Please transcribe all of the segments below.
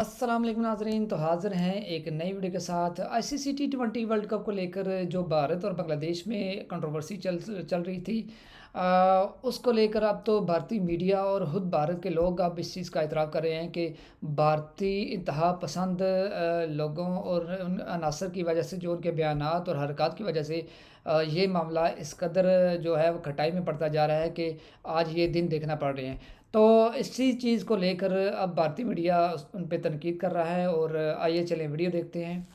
अस्सलाम वालेकुम नाज़रीन। तो हाज़िर हैं एक नई वीडियो के साथ। आईसीसी टी20 वर्ल्ड कप को लेकर जो भारत और बांग्लादेश में कंट्रोवर्सी चल चल रही थी, उसको लेकर अब तो भारतीय मीडिया और ख़ुद भारत के लोग अब इस चीज़ का इतराफ़ कर रहे हैं कि भारतीय इंतहा पसंद लोगों और उन अनासर की वजह से, जो उनके बयानात और हरकत की वजह से ये मामला इस कदर जो है वो खटाई में पड़ता जा रहा है कि आज ये दिन देखना पड़ रहे हैं। तो इसी चीज़ को लेकर अब भारतीय मीडिया उन पे तनकीद कर रहा है, और आइए चलें वीडियो देखते हैं।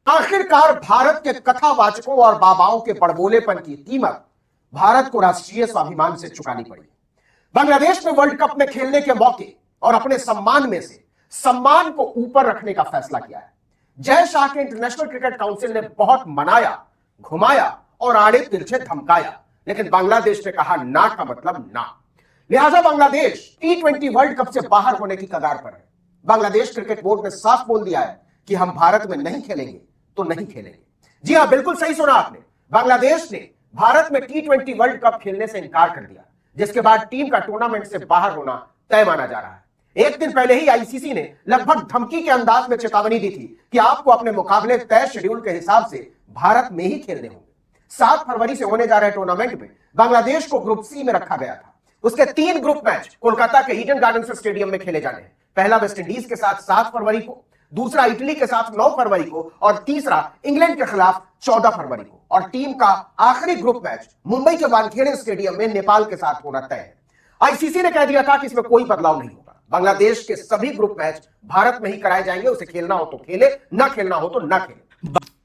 आखिरकार भारत के कथावाचकों और बाबाओं के बड़बोलेपन की कीमत भारत को राष्ट्रीय स्वाभिमान से चुकानी पड़ी। बांग्लादेश में वर्ल्ड कप में खेलने के मौके और अपने सम्मान में से सम्मान को ऊपर रखने का फैसला किया है। जय शाह के इंटरनेशनल क्रिकेट काउंसिल ने बहुत मनाया, घुमाया और आड़े तिरछे धमकाया, लेकिन बांग्लादेश ने कहा ना का मतलब ना। लिहाजा बांग्लादेश टी20 वर्ल्ड कप से बाहर होने की कगार पर है। बांग्लादेश क्रिकेट बोर्ड ने साफ बोल दिया है कि हम भारत में नहीं खेलेंगे तो नहीं खेलेंगे। जी हां, बिल्कुल सही सुना आपने। बांग्लादेश ने भारत में टी20 वर्ल्ड कप खेलने से इंकार कर दिया, जिसके बाद टीम का टूर्नामेंट से बाहर होना तय माना जा रहा है। एक दिन पहले ही आईसीसी ने लगभग धमकी के अंदाज में चेतावनी दी थी कि आपको अपने मुकाबले तय शेड्यूल के हिसाब से भारत में ही खेलने होंगे। 7 फरवरी से होने जा रहे टूर्नामेंट में बांग्लादेश को ग्रुप सी में रखा गया था। उसके 3 ग्रुप मैच कोलकाता के ईडन गार्डन्स स्टेडियम में खेले जाने हैं। पहला वेस्टइंडीज के साथ 7 फरवरी को, दूसरा इटली के साथ 9 फरवरी को और तीसरा इंग्लैंड के खिलाफ 14 फरवरी को। और टीम का आखिरी ग्रुप मैच मुंबई के वानखेड़े स्टेडियम में नेपाल के साथ होना तय है। आईसीसी ने कह दिया था कि इसमें कोई बदलाव नहीं होगा। बांग्लादेश के सभी ग्रुप मैच भारत में ही कराए जाएंगे। उसे खेलना हो तो खेले, ना खेलना हो तो ना खेले।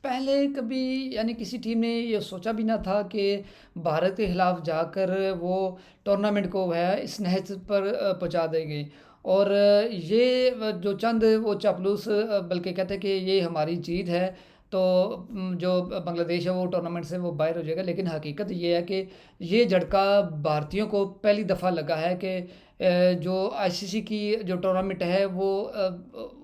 पहले कभी यानी किसी टीम ने ये सोचा भी ना था कि भारत के खिलाफ जाकर वो टूर्नामेंट को है इस नहज पर पहुंचा देंगे। और ये जो चंद वो चापलूस बल्कि कहते हैं कि ये हमारी जीत है, तो जो बांग्लादेश है वो टूर्नामेंट से वो बाहर हो जाएगा। लेकिन हकीकत ये है कि ये झटका भारतीयों को पहली दफ़ा लगा है कि जो आईसीसी की जो टूर्नामेंट है वो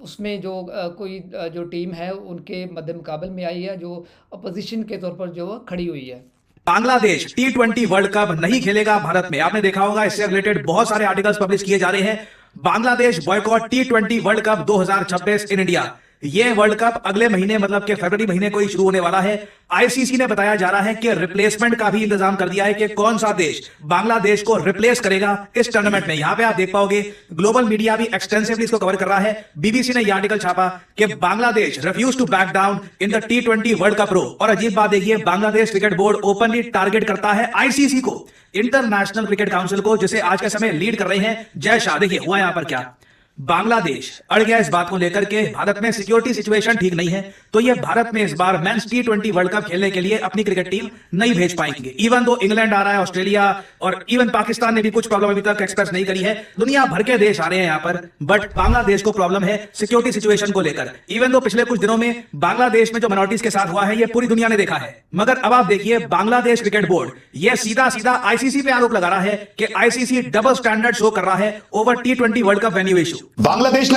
उसमें जो कोई जो टीम है उनके मद्दे मुकाबल में आई है, जो अपोजिशन के तौर पर जो खड़ी हुई है। बांग्लादेश टी20 वर्ल्ड कप नहीं खेलेगा भारत में। आपने देखा होगा, इससे रिलेटेड बहुत सारे आर्टिकल्स पब्लिश किए जा रहे हैं। Bangladesh boycott T20 world cup 2026 in India. ये वर्ल्ड कप अगले महीने मतलब कि फरवरी महीने को ही शुरू होने वाला है। आईसीसी ने बताया जा रहा है कि रिप्लेसमेंट का भी इंतजाम कर दिया है कि कौन सा देश बांग्लादेश को रिप्लेस करेगा इस टूर्नामेंट में। यहां पे आप देख पाओगे ग्लोबल मीडिया भी एक्सटेंसिवली इसको कवर कर रहा है। बीबीसी ने यह आर्टिकल छापा कि Bangladesh refuse to back down in the टी20 वर्ल्ड कप रो। और अजीब बात देखिए, Bangladesh cricket board openly target करता है आईसीसी को, इंटरनेशनल क्रिकेट काउंसिल को, जिसे आज के समय लीड कर रहे हैं जय शाह। देखिए हुआ यहां पर क्या, बांग्लादेश अड़ गया इस बात को लेकर के भारत में सिक्योरिटी सिचुएशन ठीक नहीं है, तो ये भारत में इस बार मेंस टी20 वर्ल्ड कप खेलने के लिए अपनी क्रिकेट टीम नहीं भेज पाएंगे। इवन दो इंग्लैंड आ रहा है, ऑस्ट्रेलिया और इवन पाकिस्तान ने भी कुछ प्रॉब्लम अभी तक एक्सप्रेस नहीं करी है। दुनिया भर के देश आ रहे हैं यहां पर, बट बांग्लादेश को प्रॉब्लम है सिक्योरिटी सिचुएशन को लेकर। इवन दो पिछले कुछ दिनों में बांग्लादेश में जो माइनॉरिटीज के साथ हुआ है ये पूरी दुनिया ने देखा है, मगर अब आप देखिए बांग्लादेश क्रिकेट बोर्ड ये सीधा सीधा आईसीसी पे आरोप लगा रहा है कि आईसीसी डबल स्टैंडर्ड शो कर रहा है ओवर टी20 world cup venue issue. Bangladesh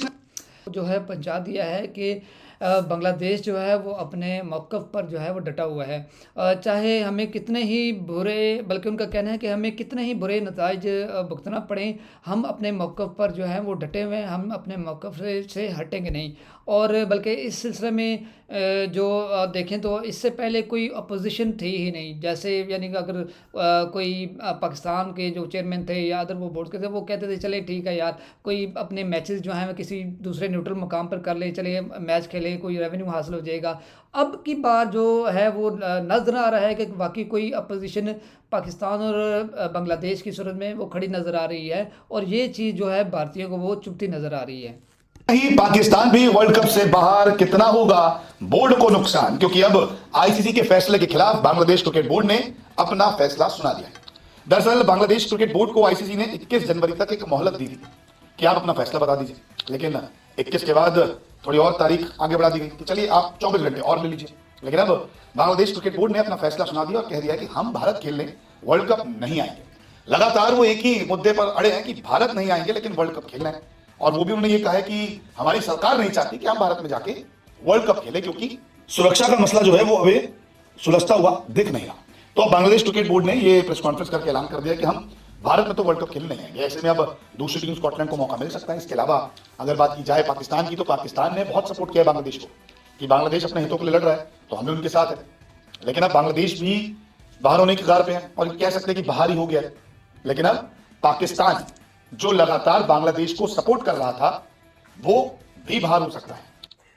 जो है पहुंचा दिया है कि बांग्लादेश जो है वो अपने मौक़िफ़ पर जो है वो डटा हुआ है। चाहे हमें कितने ही बुरे, बल्कि उनका कहना है कि हमें कितने ही बुरे नताइज भुगतना पड़े, हम अपने मौक़िफ़ पर जो है वो डटे हुए हैं, हम अपने मौक़िफ़ से हटेंगे नहीं। और बल्कि इस सिलसिले में जो देखें तो इससे पहले कोई अपोजिशन थी ही नहीं। जैसे यानी कि अगर कोई पाकिस्तान के जो चेयरमैन थे या अदर वो बोर्ड के थे, वो कहते थे चले ठीक है यार, कोई अपने मैचेस जो हैं किसी दूसरे न्यूट्रल मुकाम पर कर ले, चलिए मैच खेले, कोई रेवेन्यू हासिल हो जाएगा। अब की बार जो है वो नज़र आ रहा है कि वाकई कोई अपोजिशन पाकिस्तान और बांग्लादेश की सूरत में वो खड़ी नज़र आ रही है, और ये चीज़ जो है भारतीयों को वो चुभती नज़र आ रही है। ही पाकिस्तान भी वर्ल्ड कप से बाहर कितना होगा बोर्ड को नुकसान, क्योंकि अब आईसीसी के फैसले के खिलाफ बांग्लादेश क्रिकेट बोर्ड ने अपना फैसला सुना दिया है। दरअसल बांग्लादेश क्रिकेट बोर्ड को आईसीसी ने 21 जनवरी तक एक मोहलत दी थी कि आप अपना फैसला बता दीजिए, लेकिन 21 के बाद थोड़ी और तारीख आगे बढ़ा दी गई कि चलिए आप 24 घंटे और ले लीजिए। लेकिन अब बांग्लादेश क्रिकेट बोर्ड ने अपना फैसला सुना दिया और कह दिया कि हम भारत खेलने वर्ल्ड कप नहीं आएंगे। लगातार वो एक ही मुद्दे पर अड़े हैं कि भारत नहीं आएंगे लेकिन वर्ल्ड कप खेलना है। और वो भी उन्होंने ये कहा है कि हमारी सरकार नहीं चाहती कि हम भारत में जाके वर्ल्ड कप खेलें, क्योंकि सुरक्षा का मसला जो है वो अभी सुलझता हुआ दिख नहीं रहा। तो बांग्लादेश क्रिकेट बोर्ड ने ये प्रेस कॉन्फ्रेंस करके ऐलान कर दिया कि हम भारत में तो वर्ल्ड कप खेलने नहीं आएंगे। ऐसे में अब दूसरी टीम स्कॉटलैंड को मौका मिल सकता है। इसके अलावा अगर बात की जाए पाकिस्तान की, तो पाकिस्तान ने बहुत सपोर्ट किया है बांग्लादेश को कि बांग्लादेश अपने हितों के लिए लड़ रहा है तो हम भी उनके साथ है। लेकिन अब बांग्लादेश भी बाहर होने की कगार पे है और कह सकते हैं कि बाहर ही हो गया है। लेकिन अब पाकिस्तान जो लगातार बांग्लादेश को सपोर्ट कर रहा था वो भी बाहर हो सकता है।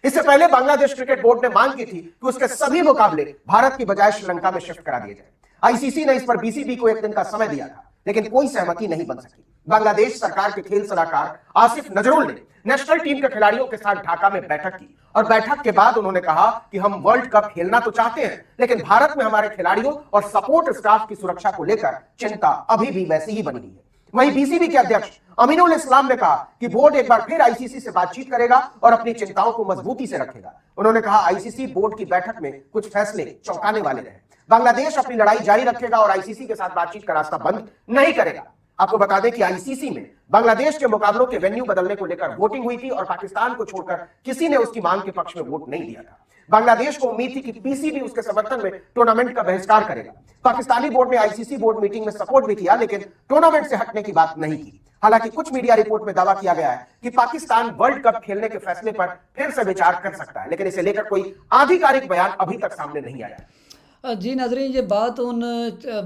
इससे पहले बांग्लादेश क्रिकेट बोर्ड ने मांग की थी कि उसके सभी मुकाबले भारत की बजाय श्रीलंका में शिफ्ट करा दिए जाए। आईसीसी ने इस पर बीसीबी को एक दिन का समय दिया था, लेकिन कोई सहमति नहीं बन सकी। बांग्लादेश सरकार के खेल सलाहकार आसिफ नजरुल ने नेशनल टीम के खिलाड़ियों के साथ ढाका में बैठक की और बैठक के बाद उन्होंने कहा कि हम वर्ल्ड कप खेलना तो चाहते हैं, लेकिन भारत में हमारे खिलाड़ियों और सपोर्ट स्टाफ की सुरक्षा को लेकर चिंता अभी भी वैसी ही बनी हुई है। वहीं बीसीबी के अध्यक्ष अमीनुल इस्लाम ने कहा कि बोर्ड एक बार फिर आईसीसी से बातचीत करेगा और अपनी चिंताओं को मजबूती से रखेगा। उन्होंने कहा आईसीसी बोर्ड की बैठक में कुछ फैसले चौंकाने वाले रहे। बांग्लादेश अपनी लड़ाई जारी रखेगा और आईसीसी के साथ बातचीत का रास्ता बंद नहीं करेगा। आपको बता दें कि आईसीसी में बांग्लादेश के मुकाबलों के वेन्यू बदलने को लेकर वोटिंग हुई थी और पाकिस्तान को छोड़कर किसी ने उसकी मांग के पक्ष में वोट नहीं दिया था। बांग्लादेश को उम्मीद थी कि पीसीबी उसके समर्थन में टूर्नामेंट का बहिष्कार करेगा। पाकिस्तानी बोर्ड ने आईसीसी बोर्ड मीटिंग में सपोर्ट भी किया, लेकिन टूर्नामेंट से हटने की बात नहीं की। हालांकि कुछ मीडिया रिपोर्ट में दावा किया गया है कि पाकिस्तान वर्ल्ड कप खेलने के फैसले पर फिर से विचार कर सकता है, लेकिन इसे लेकर कोई आधिकारिक बयान अभी तक सामने नहीं आया। जी नाज़रीन, ये बात उन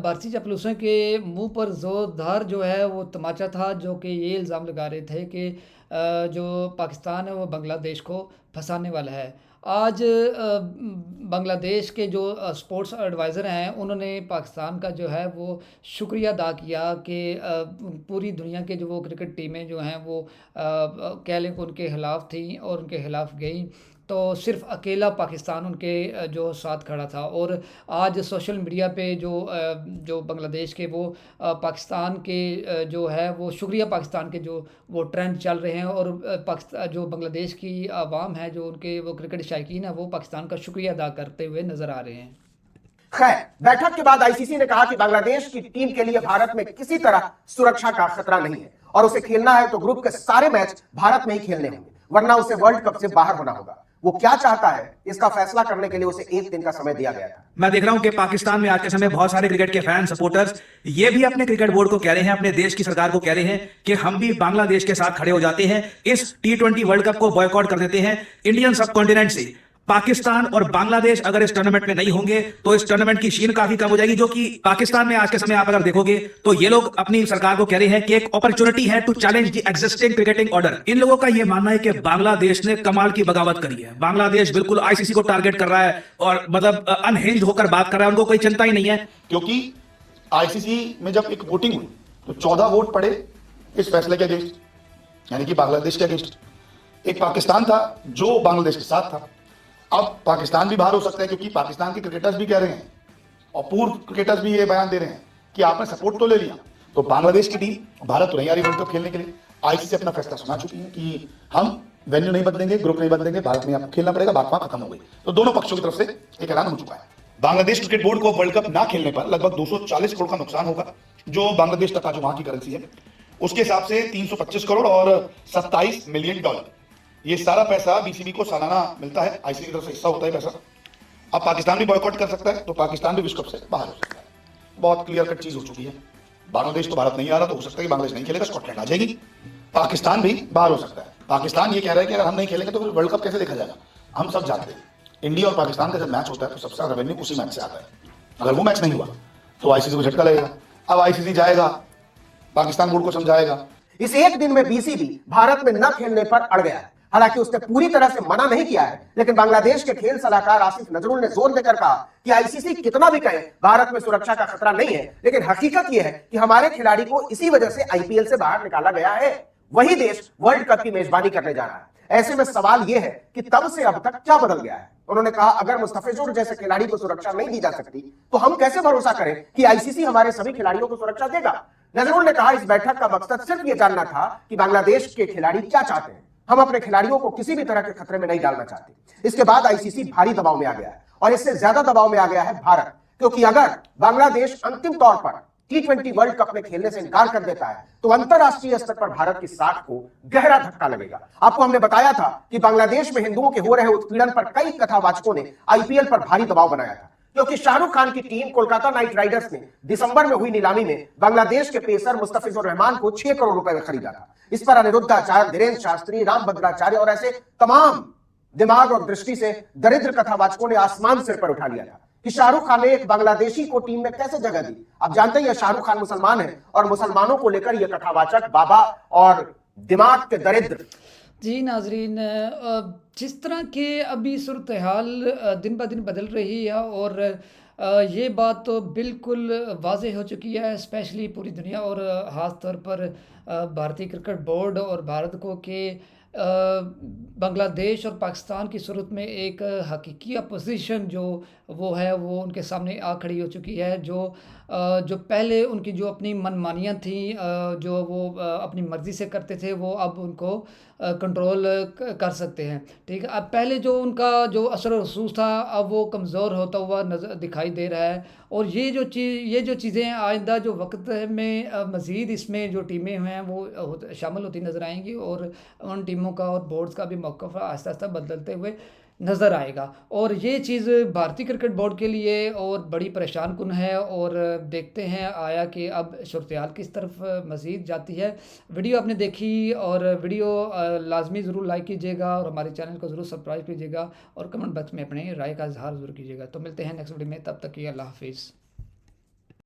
भारतीय चापलूसों के मुंह पर जोरदार जो है वो तमाचा था, जो कि ये इल्ज़ाम लगा रहे थे कि जो पाकिस्तान है वो बांग्लादेश को फंसाने वाला है। आज बांग्लादेश के जो स्पोर्ट्स एडवाइज़र हैं उन्होंने पाकिस्तान का जो है वो शुक्रिया अदा किया कि पूरी दुनिया के जो वो क्रिकेट टीमें जो हैं वो कह लें कि उनके ख़िलाफ़ थी और उनके ख़िलाफ़ गई, तो सिर्फ अकेला पाकिस्तान उनके जो साथ खड़ा था। और आज सोशल मीडिया पे जो बांग्लादेश के वो पाकिस्तान के जो है वो शुक्रिया पाकिस्तान के जो वो ट्रेंड चल रहे हैं और पाकिस्तान जो बांग्लादेश की आवाम है, जो उनके वो क्रिकेट शायकीन है, वो पाकिस्तान का शुक्रिया अदा करते हुए नज़र आ रहे हैं। खैर, बैठक के बाद आईसीसी ने कहा कि बांग्लादेश की टीम के लिए भारत में किसी तरह सुरक्षा का खतरा नहीं है और उसे खेलना है तो ग्रुप के सारे मैच भारत में ही खेलने होंगे, वरना उसे वर्ल्ड कप से बाहर होना होगा। वो क्या चाहता है इसका फैसला करने के लिए उसे एक दिन का समय दिया गया था। मैं देख रहा हूं कि पाकिस्तान में आज के समय बहुत सारे क्रिकेट के फैन सपोर्टर्स ये भी अपने क्रिकेट बोर्ड को कह रहे हैं, अपने देश की सरकार को कह रहे हैं कि हम भी बांग्लादेश के साथ खड़े हो जाते हैं, इस T20 वर्ल्ड कप को बॉयकॉट कर देते हैं। इंडियन सब कॉन्टिनेंट से पाकिस्तान और बांग्लादेश अगर इस टूर्नामेंट में नहीं होंगे तो इस टूर्नामेंट की शीन काफी कम हो जाएगी। जो कि पाकिस्तान में आज के समय आप अगर देखोगे तो ये लोग अपनी सरकार को कह रहे हैं कि एक अपॉर्चुनिटी है to challenge the existing cricketing order. इन लोगों का यह मानना है कि बांग्लादेश ने कमाल की बगावत करी है। बांग्लादेश बिल्कुल आईसीसी को टारगेट कर रहा है और मतलब अनहिंज्ड होकर बात कर रहा है, उनको कोई चिंता ही नहीं है। क्योंकि आईसीसी में जब एक वोटिंग हुई तो 14 वोट पड़े इस फैसले के अगेंस्ट, यानी कि बांग्लादेश के अगेंस्ट। एक पाकिस्तान था जो बांग्लादेश के साथ था। अब पाकिस्तान भी बाहर हो सकता है, क्योंकि पाकिस्तान के क्रिकेटर्स भी कह रहे हैं और पूर्व क्रिकेटर्स भी ये बयान दे रहे हैं कि आपने सपोर्ट तो ले लिया, तो बांग्लादेश की टीम भारत तो नहीं आ रही वर्ल्ड कप खेलने के लिए। आईसीसी अपना फैसला सुना चुकी है कि हम वेन्यू नहीं बदलेंगे, ग्रुप नहीं बदलेंगे, भारत में आपको खेलना पड़ेगा, बात वहां खत्म हो गई। तो दोनों पक्षों की तरफ से एक ऐलान हो चुका है। बांग्लादेश क्रिकेट बोर्ड को वर्ल्ड कप ना खेलने पर लगभग 240 करोड़ का नुकसान होगा, जो बांग्लादेश टका जो वहां की करेंसी है उसके हिसाब से 325 करोड़ और 27 मिलियन डॉलर, ये सारा पैसा बीसीबी को सालाना मिलता है, आईसीसी की तरफ से हिस्सा होता है पैसा। अब पाकिस्तान भी बॉयकॉट कर सकता है, तो पाकिस्तान भी विश्व कप से बाहर हो सकता है। बहुत क्लियर कट चीज हो चुकी है। बांग्लादेश तो भारत नहीं आ रहा, तो हो सकता है कि बांग्लादेश नहीं खेलेगा, स्कॉटलैंड आ जाएगी। पाकिस्तान भी बाहर हो सकता है। पाकिस्तान ये कह रहा है कि अगर हम नहीं खेलेंगे तो फिर वर्ल्ड कप कैसे देखा जाएगा। हम सब जानते हैं इंडिया और पाकिस्तान का जब मैच होता है तो सबसे ज्यादा रेवेन्यू उसी मैच से आता है। अगर वो मैच नहीं हुआ तो आईसीसी को झटका लगेगा। अब आईसीसी जाएगा, पाकिस्तान बोर्ड को समझाएगा। इस एक दिन में बीसीबी भारत में न खेलने पर अड़ गया है। हालांकि उसने पूरी तरह से मना नहीं किया है, लेकिन बांग्लादेश के खेल सलाहकार आसिफ नजरुल ने जोर देकर कहा कि आईसीसी कितना भी कहे भारत में सुरक्षा का खतरा नहीं है, लेकिन हकीकत यह है कि हमारे खिलाड़ी को इसी वजह से आईपीएल से बाहर निकाला गया है। वही देश वर्ल्ड कप की मेजबानी करने जा रहा है। ऐसे में सवाल यह है कि तब से अब तक क्या बदल गया है। उन्होंने कहा, अगर मुस्तफिजुर जैसे खिलाड़ी को सुरक्षा नहीं दी जा सकती तो हम कैसे भरोसा करें कि आईसीसी हमारे सभी खिलाड़ियों को सुरक्षा देगा। नजरुल ने कहा, इस बैठक का मकसद सिर्फ यह जानना था कि बांग्लादेश के खिलाड़ी क्या चाहते हैं। हम अपने खिलाड़ियों को किसी भी तरह के खतरे में नहीं डालना चाहते। इसके बाद आईसीसी भारी दबाव में आ गया है और इससे ज्यादा दबाव में आ गया है भारत, क्योंकि अगर बांग्लादेश अंतिम तौर पर T20 वर्ल्ड कप में खेलने से इनकार कर देता है तो अंतरराष्ट्रीय स्तर पर भारत की साख को गहरा धक्का लगेगा। आपको हमने बताया था कि बांग्लादेश में हिंदुओं के हो रहे उत्पीड़न पर कई कथावाचकों ने आईपीएल पर भारी दबाव बनाया था। क्योंकि शाहरुख खान की टीम कोलकाता नाइट राइडर्स ने दिसंबर में हुई नीलामी में बांग्लादेश के पेसर मुस्तफिजुर रहमान को 6 करोड़ रुपए में खरीदा था। इस पर अनिरुद्ध आचार्य, धीरेन्द्र शास्त्री, रामभद्राचार्य और ऐसे तमाम दिमाग और दृष्टि से दरिद्र कथावाचकों ने आसमान सिर पर उठा लिया था कि शाहरुख खान ने एक बांग्लादेशी को टीम में कैसे जगह दी। आप जानते हैं शाहरुख खान मुसलमान है और मुसलमानों को लेकर यह कथावाचक बाबा और दिमाग के दरिद्र। जी नाजरीन, जिस तरह के अभी सूरत हाल दिन ब दिन बदल रही है और ये बात तो बिल्कुल वाज़ेह हो चुकी है, स्पेशली पूरी दुनिया और ख़ास तौर पर भारतीय क्रिकेट बोर्ड और भारत को कि बांग्लादेश और पाकिस्तान की सूरत में एक हकीकी अपोजिशन जो वो है वो उनके सामने आ खड़ी हो चुकी है। जो पहले उनकी जो अपनी मनमानियाँ थी, जो वो अपनी मर्ज़ी से करते थे, वो अब उनको कंट्रोल कर सकते हैं। ठीक है, अब पहले जो उनका जो असर और रसूख था अब वो कमज़ोर होता हुआ नज़र दिखाई दे रहा है। और ये जो चीज़ें आइंदा जो वक्त में मज़ीद इसमें जो टीमें हैं वो शामिल होती नज़र आएंगी और उन टीमों का और बोर्ड्स का भी मौक़िफ़ आहिस्ता आहिस्ता बदलते हुए नज़र आएगा। और ये चीज़ भारतीय क्रिकेट बोर्ड के लिए और बड़ी परेशान कुन है और देखते हैं आया कि अब सूरत-ए-हाल किस तरफ मज़ीद जाती है। वीडियो आपने देखी और वीडियो लाज़मी ज़रूर लाइक कीजिएगा और हमारे चैनल को ज़रूर सब्सक्राइब कीजिएगा और कमेंट बॉक्स में अपनी राय का इज़हार ज़रूर कीजिएगा। तो मिलते हैं नेक्स्ट वीडियो में, तब तक के लिए अल्लाह हाफ़िज़।